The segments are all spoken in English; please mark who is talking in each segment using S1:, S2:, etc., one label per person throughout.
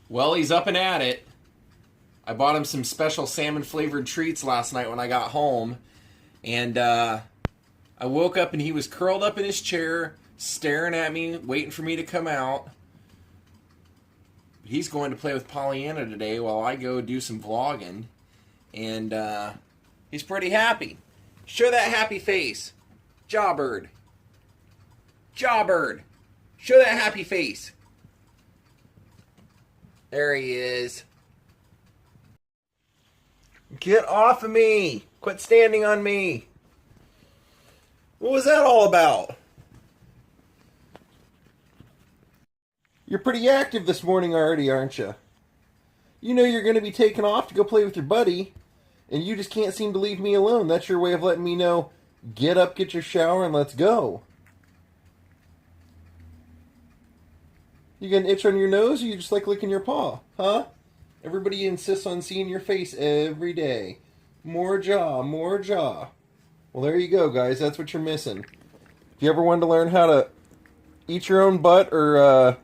S1: Well, he's up and at it. I bought him some special salmon-flavored treats last night when I got home. And I woke up and he was curled up in his chair, staring at me, waiting for me to come out. He's going to play with Pollyanna today while I go do some vlogging. And he's pretty happy. Show that happy face. Jawbird. Jawbird. Show that happy face. There he is. Get off of me. Quit standing on me. What was that all about? You're pretty active this morning already, aren't you? You know you're going to be taking off to go play with your buddy, and you just can't seem to leave me alone. That's your way of letting me know, get up, get your shower, and let's go. You got an itch on your nose, or you just like licking your paw? Huh? Everybody insists on seeing your face every day. More jaw, more jaw. Well, there you go, guys. That's what you're missing. If you ever wanted to learn how to eat your own butt or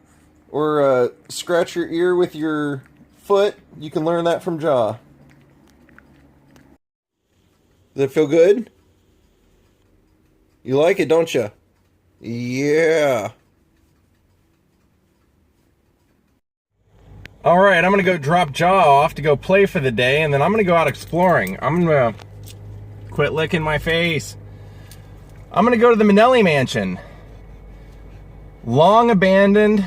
S1: scratch your ear with your foot, you can learn that from Jaw. Does it feel good? You like it, don't you? Yeah. Alright, I'm going to go drop Jaw off to go play for the day, and then I'm going to go out exploring. I'm going to quit licking my face. I'm going to go to the Minnelli mansion. Long abandoned,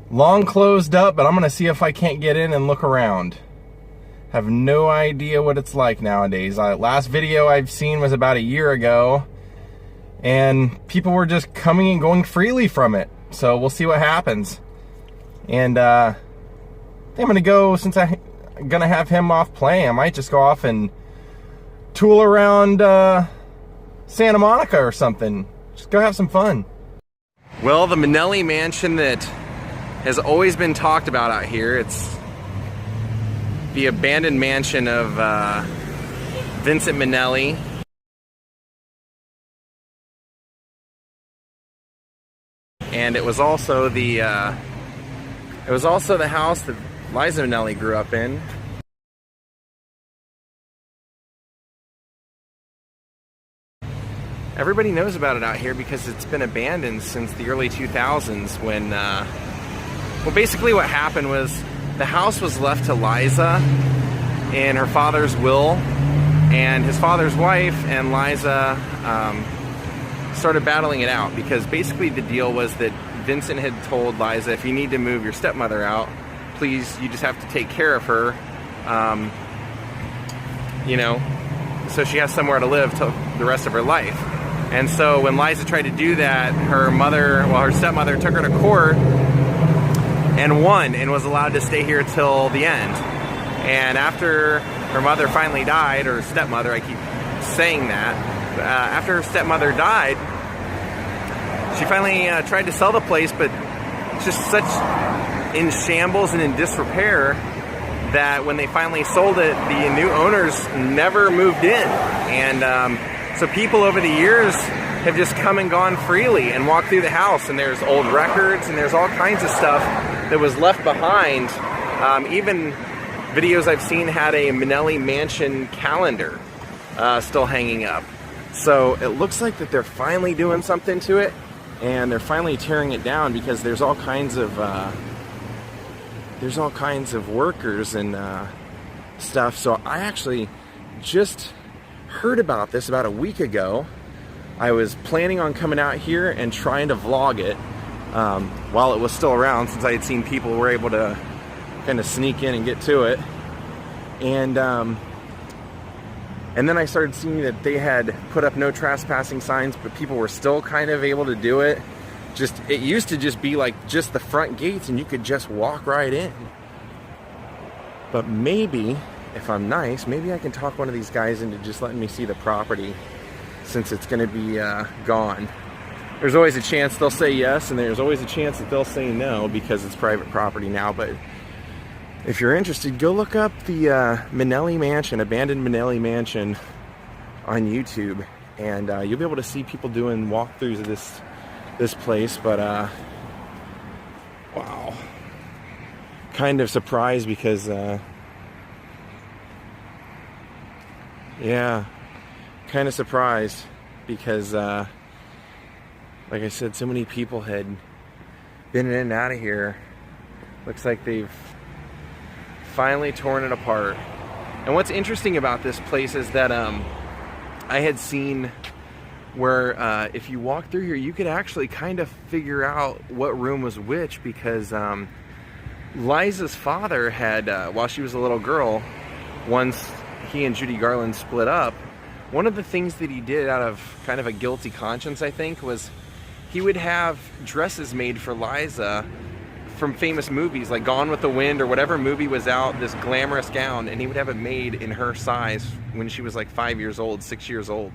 S1: long closed up, but I'm going to see if I can't get in and look around. Have no idea what it's like nowadays. Last video I've seen was about a year ago, and people were just coming and going freely from it. So we'll see what happens. And I think I'm going to go, since I'm going to have him off playing, I might just go off and tool around Santa Monica or something. Just go have some fun. Well, the Minnelli mansion that has always been talked about out here, it's the abandoned mansion of Vincent Minnelli. And it was also the house that Liza Minnelli grew up in. Everybody knows about it out here because it's been abandoned since the early 2000s when, well, basically what happened was the house was left to Liza in her father's will, and his father's wife and Liza started battling it out because basically the deal was that Vincent had told Liza, if you need to move your stepmother out, please, you just have to take care of her, you know, so she has somewhere to live till the rest of her life. And so when Liza tried to do that, her stepmother took her to court and won and was allowed to stay here till the end. And after her mother finally died, or stepmother, I keep saying that, after her stepmother died, she finally tried to sell the place, but it's just such in shambles and in disrepair that when they finally sold it, the new owners never moved in. And so people over the years have just come and gone freely and walked through the house, and there's old records and there's all kinds of stuff that was left behind. Even videos I've seen had a Minnelli mansion calendar still hanging up. So it looks like that they're finally doing something to it, and they're finally tearing it down because there's all kinds of workers and stuff. So I actually just heard about this about a week ago. I was planning on coming out here and trying to vlog it while it was still around, since I had seen people were able to kind of sneak in and get to it. And then I started seeing that they had put up no trespassing signs, but people were still kind of able to do it. It used to just be like just the front gates and you could just walk right in. But maybe, if I'm nice, maybe I can talk one of these guys into just letting me see the property, since it's going to be gone. There's always a chance they'll say yes, and there's always a chance that they'll say no because it's private property now. But if you're interested, go look up the Minnelli mansion, abandoned Minnelli mansion on YouTube, and you'll be able to see people doing walkthroughs of this place. But wow, kind of surprised because, yeah, kind of surprised because, like I said, so many people had been in and out of here. Looks like they've finally torn it apart. And what's interesting about this place is that I had seen where if you walk through here, you could actually kind of figure out what room was which, because Liza's father had, while she was a little girl, once he and Judy Garland split up, one of the things that he did out of kind of a guilty conscience, I think, was he would have dresses made for Liza from famous movies, like Gone with the Wind or whatever movie was out, this glamorous gown, and he would have it made in her size when she was like 5 years old, 6 years old.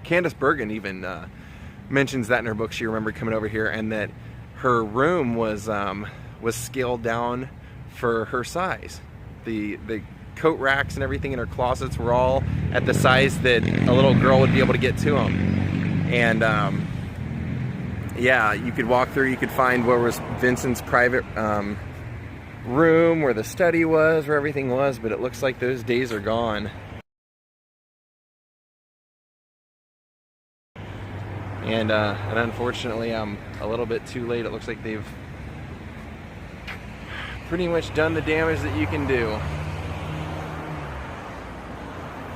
S1: Candace Bergen even mentions that in her book. She remembered coming over here, and that her room was scaled down for her size. The coat racks and everything in her closets were all at the size that a little girl would be able to get to them. And yeah, you could walk through, you could find where was Vincent's private room, where the study was, where everything was, but it looks like those days are gone. And unfortunately, I'm a little bit too late. It looks like they've pretty much done the damage that you can do.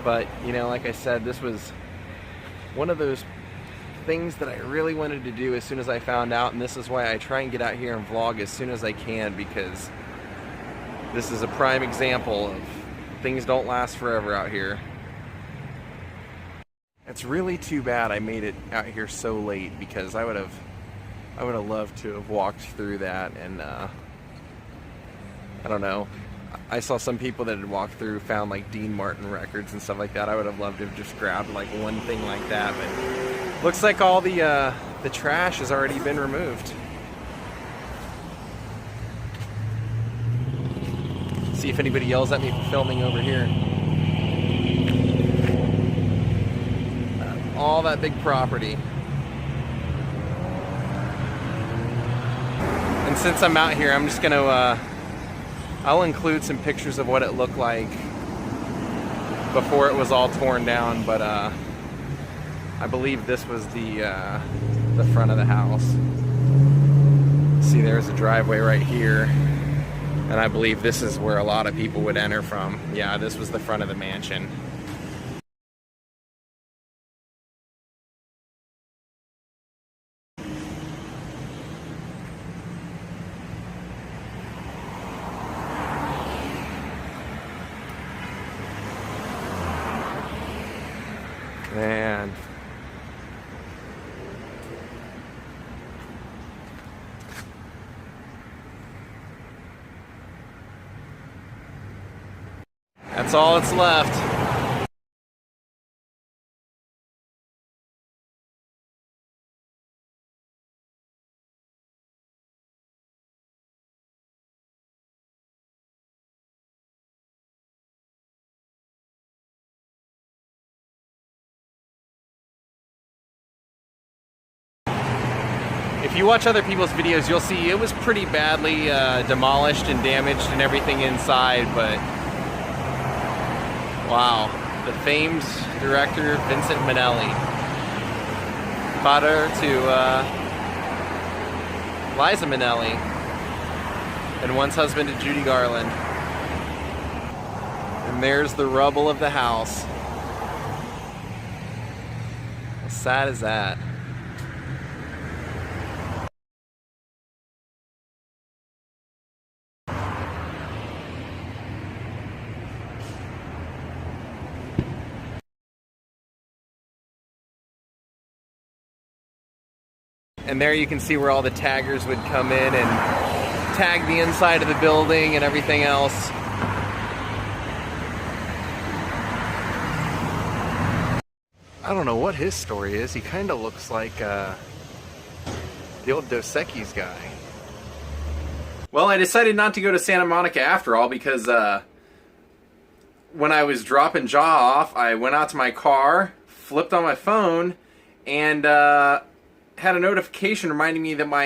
S1: But, you know, like I said, this was one of those things that I really wanted to do as soon as I found out, and this is why I try and get out here and vlog as soon as I can, because this is a prime example of things don't last forever out here. It's really too bad I made it out here so late, because I would have loved to have walked through that, and I don't know. I saw some people that had walked through, found like Dean Martin records and stuff like that. I would have loved to have just grabbed like one thing like that, but looks like all the trash has already been removed. See if anybody yells at me for filming over here. All that big property. And since I'm out here, I'm just gonna I'll include some pictures of what it looked like before it was all torn down, but I believe this was the front of the house. See, there's a driveway right here, and I believe this is where a lot of people would enter from. Yeah, this was the front of the mansion. Man. That's all that's left. If you watch other people's videos, you'll see it was pretty badly demolished and damaged and everything inside, but wow, the famed director Vincent Minnelli, father to Liza Minnelli, and once husband to Judy Garland. And there's the rubble of the house. How sad is that? And there you can see where all the taggers would come in and tag the inside of the building and everything else. I don't know what his story is. He kind of looks like the old Dos Equis guy. Well, I decided not to go to Santa Monica after all, because when I was dropping Jaw off, I went out to my car, flipped on my phone, and had a notification reminding me that my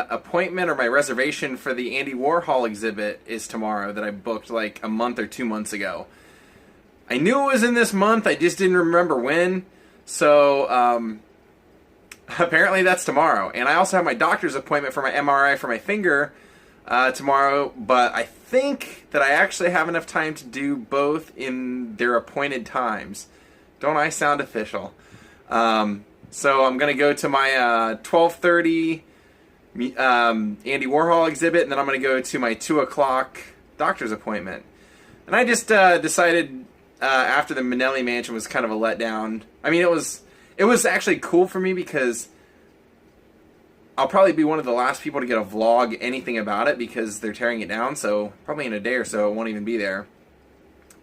S1: appointment or my reservation for the Andy Warhol exhibit is tomorrow that I booked like a month or 2 months ago. I knew it was in this month, I just didn't remember when. So apparently that's tomorrow. And I also have my doctor's appointment for my MRI for my finger tomorrow, but I think that I actually have enough time to do both in their appointed times. Don't I sound official? So I'm going to go to my 12:30 Andy Warhol exhibit, and then I'm going to go to my 2 o'clock doctor's appointment. And I just decided after the Minnelli mansion was kind of a letdown. I mean, it was actually cool for me because I'll probably be one of the last people to get a vlog anything about it because they're tearing it down, so probably in a day or so it won't even be there.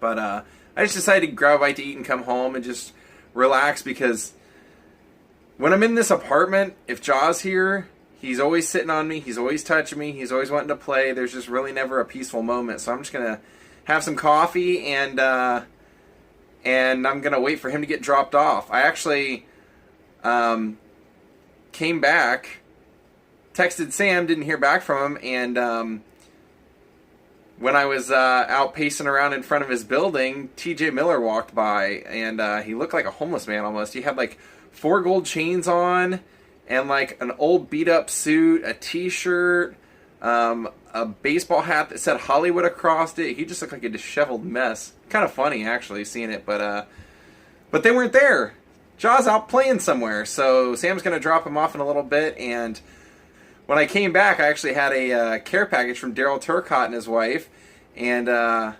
S1: But I just decided to grab a bite to eat and come home and just relax because when I'm in this apartment, if Jaw's here, he's always sitting on me, he's always touching me, he's always wanting to play. There's just really never a peaceful moment. So I'm just going to have some coffee and I'm going to wait for him to get dropped off. I actually came back, texted Sam, didn't hear back from him, and when I was out pacing around in front of his building, TJ Miller walked by, and he looked like a homeless man almost. He had like 4 gold chains on, and like an old beat-up suit, a t-shirt, a baseball hat that said Hollywood across it. He just looked like a disheveled mess. Kind of funny, actually, seeing it, but they weren't there. Jaw's out playing somewhere, so Sam's going to drop him off in a little bit, and when I came back, I actually had a care package from Daryl Turcotte and his wife, and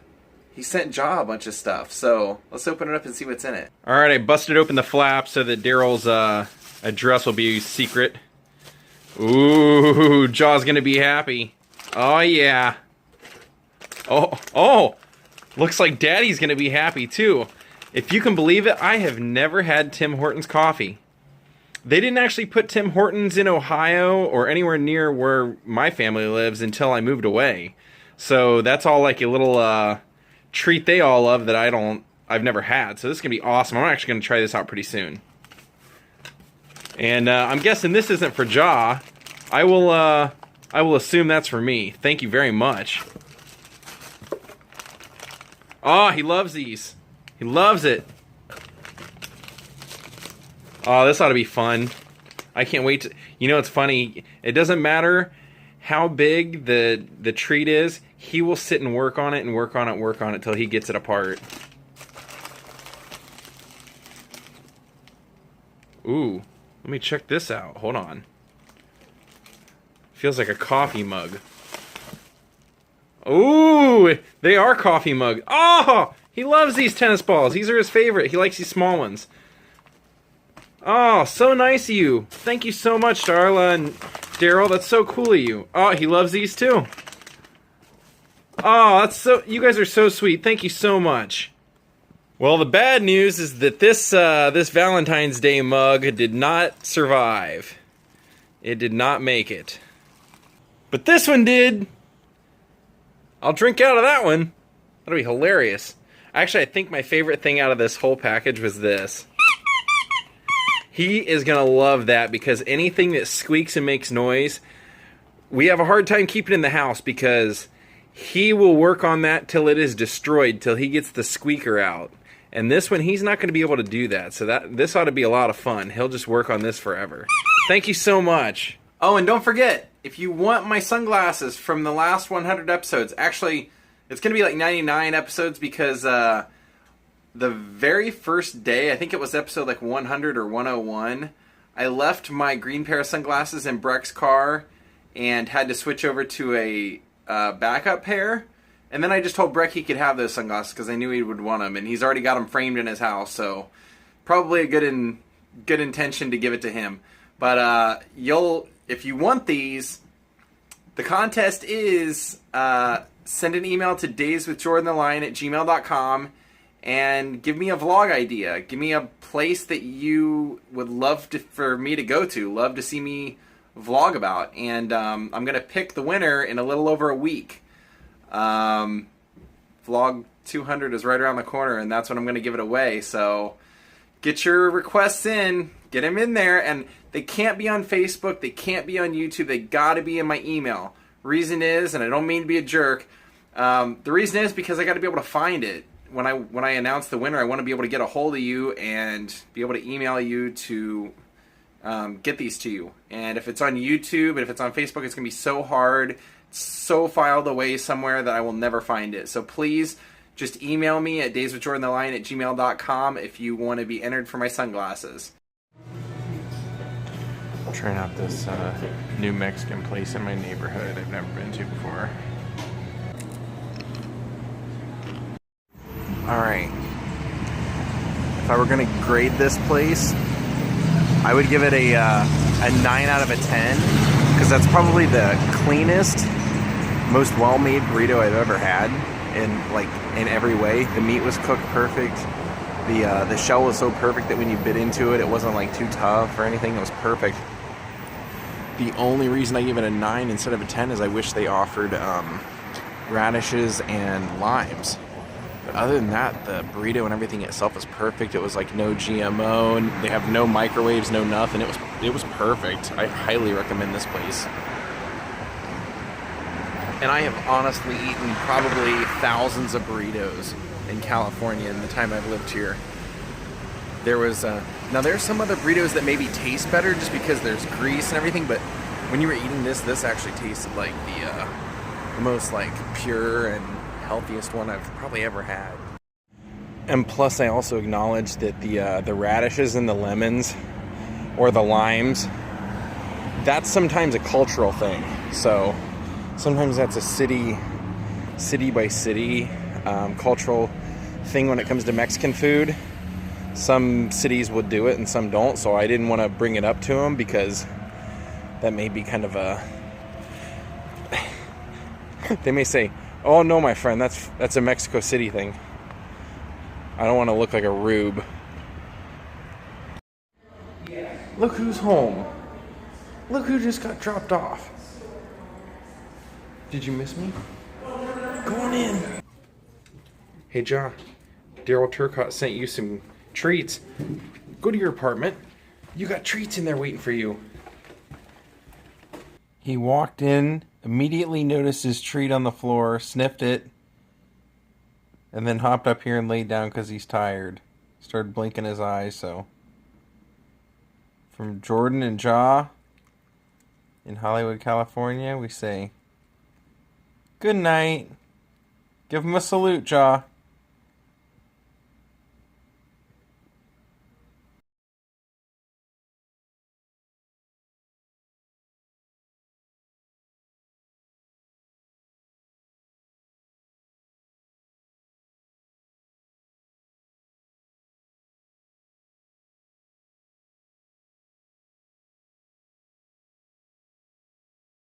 S1: he sent Jaw a bunch of stuff. So let's open it up and see what's in it. All right, I busted open the flap so that Daryl's address will be secret. Ooh, Jaw's gonna be happy. Oh yeah. Oh, looks like Daddy's gonna be happy too. If you can believe it, I have never had Tim Hortons coffee. They didn't actually put Tim Hortons in Ohio or anywhere near where my family lives until I moved away. So that's all like a little treat they all love that I've never had. So this is going to be awesome. I'm actually going to try this out pretty soon. And I'm guessing this isn't for Jaw. I will assume that's for me. Thank you very much. Oh, he loves these. He loves it. Oh, this ought to be fun. I can't wait to... You know, it's funny. It doesn't matter how big the treat is. He will sit and work on it and work on it till he gets it apart. Ooh, let me check this out. Hold on. Feels like a coffee mug. Ooh, they are coffee mug. Oh, he loves these tennis balls. These are his favorite. He likes these small ones. Oh, so nice of you. Thank you so much, Darla and Daryl. That's so cool of you. Oh, he loves these too. Oh, that's so... You guys are so sweet. Thank you so much. Well, the bad news is that this Valentine's Day mug did not survive. It did not make it. But this one did. I'll drink out of that one. That'll be hilarious. Actually, I think my favorite thing out of this whole package was this. He is going to love that because anything that squeaks and makes noise, we have a hard time keeping in the house because he will work on that till it is destroyed, till he gets the squeaker out. And this one, he's not going to be able to do that. So this ought to be a lot of fun. He'll just work on this forever. Thank you so much. Oh, and don't forget, if you want my sunglasses from the last 100 episodes, actually, it's going to be like 99 episodes because the very first day, I think it was episode like 100 or 101, I left my green pair of sunglasses in Breck's car and had to switch over to a backup pair. And then I just told Breck he could have those sunglasses because I knew he would want them. And he's already got them framed in his house, so probably a good intention to give it to him. But if you want these, the contest is send an email to dazewithjordantheline@gmail.com and give me a vlog idea. Give me a place that you would love for me to go to, love to see me vlog about. And I'm going to pick the winner in a little over a week. Vlog 200 is right around the corner, and that's when I'm going to give it away. So get your requests in. Get them in there, and they can't be on Facebook, they can't be on YouTube, they gotta be in my email. Reason is, and I don't mean to be a jerk, the reason is because I gotta be able to find it. When I announce the winner, I want to be able to get a hold of you and be able to email you to get these to you. And if it's on YouTube and if it's on Facebook, it's gonna be so hard, so filed away somewhere that I will never find it. So please just email me at dazewithjordantheline@gmail.com if you want to be entered for my sunglasses. I'm trying out this new Mexican place in my neighborhood I've never been to before. Alright. If I were going to grade this place, I would give it a 9 out of a 10, because that's probably the cleanest, most well-made burrito I've ever had in every way. The meat was cooked perfect. The shell was so perfect that when you bit into it, it wasn't like too tough or anything. It was perfect. The only reason I give it a 9 instead of a 10 is I wish they offered radishes and limes. But other than that, the burrito and everything itself was perfect. It was like no GMO, and they have no microwaves, no nothing. It was perfect. I highly recommend this place. And I have honestly eaten probably thousands of burritos in California in the time I've lived here. There was now there's some other burritos that maybe taste better just because there's grease and everything, but when you were eating this actually tasted like the most like pure and healthiest one I've probably ever had. And plus, I also acknowledge that the radishes and the lemons or the limes, that's sometimes a cultural thing. So sometimes that's a city by city cultural thing when it comes to Mexican food. Some cities would do it and some don't, so I didn't want to bring it up to them because that may be kind of a... They may say, oh no, my friend, that's a Mexico City thing. I don't want to look like a rube. Look who's home. Look who just got dropped off. Did you miss me? Go on in. Hey, John. Daryl Turcotte sent you some treats. Go to your apartment. You got treats in there waiting for you. He walked in, immediately noticed his treat on the floor, sniffed it, and then hopped up here and laid down because he's tired. Started blinking his eyes, so. From Jordan and Ja in Hollywood, California, we say, good night. Give him a salute, Ja.